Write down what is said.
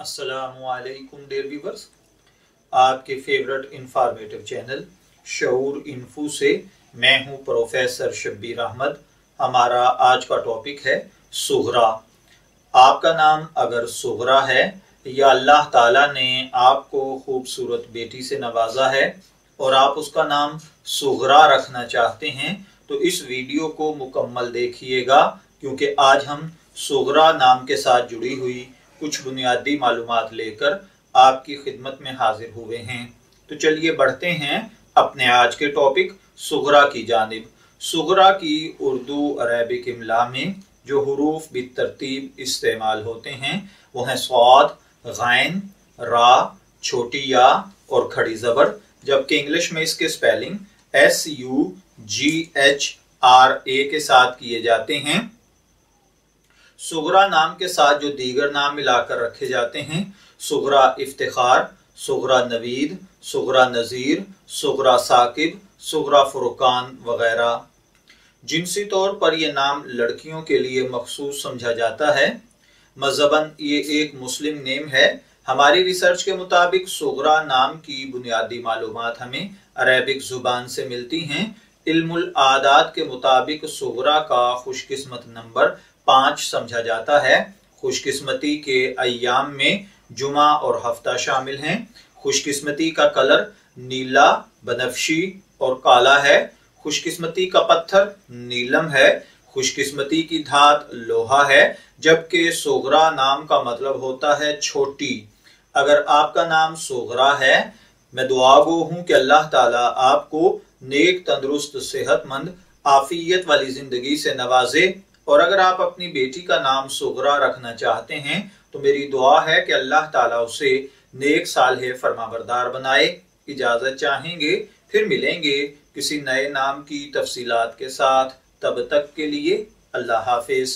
अस्सलामुअलैकुम dear viewers, आपके favourite informative channel शऊर info से मैं हूं प्रोफेसर शब्बीर अहमद। हमारा आज का टॉपिक है सुघरा। आपका नाम अगर सुघरा है या अल्लाह ताला ने आपको खूबसूरत बेटी से नवाजा है और आप उसका नाम सुघरा रखना चाहते हैं तो इस वीडियो को मुकम्मल देखिएगा, क्योंकि आज हम सुघरा नाम के साथ जुड़ी हुई कुछ बुनियादी मालूमात लेकर आपकी खिदमत में हाजिर हुए हैं। तो चलिए बढ़ते हैं अपने आज के टॉपिक सुघरा की जानिब। सुघरा की उर्दू अरबिक इमला में जो हुरूफ बितरतीब इस्तेमाल होते हैं वो हैं स्वाद, गैन, रा, छोटी या और खड़ी जबर, जबकि इंग्लिश में इसके स्पेलिंग SUGHRA के साथ किए जाते हैं। सुघरा नाम के साथ जो दीगर नाम मिलाकर रखे जाते हैं, सुघरा इफ्तिखार, सुघरा नवीद, सुघरा नजीर, सुघरा साकिब, सुघरा फुरकान वगैरह। जिनसी तौर पर यह नाम लड़कियों के लिए मखसूस समझा जाता है। मज़हबन ये एक मुस्लिम नेम है। हमारी रिसर्च के मुताबिक सुघरा नाम की बुनियादी मालूमात हमें अरबिक जुबान से मिलती हैं। इल्मुल आदात के मुताबिक सुघरा का खुशकिस्मत नंबर 5 समझा जाता है। खुशकिस्मती के अय्याम में जुमा और हफ्ता शामिल हैं। खुशकिस्मती का कलर नीला, बनफशी और काला है। खुशकिस्मती का पत्थर नीलम है। खुशकिस्मती की धात लोहा है, जबकि सुघरा नाम का मतलब होता है छोटी। अगर आपका नाम सुघरा है, मैं दुआगो हूं कि अल्लाह ताला आपको नेक, तंदुरुस्त, सेहतमंद, आफियत वाली जिंदगी से नवाजे। और अगर आप अपनी बेटी का नाम सुघरा रखना चाहते हैं तो मेरी दुआ है कि अल्लाह ताला उसे नेक सालेह फरमाबरदार बनाए। इजाजत चाहेंगे, फिर मिलेंगे किसी नए नाम की तफसीलात के साथ। तब तक के लिए अल्लाह हाफिज।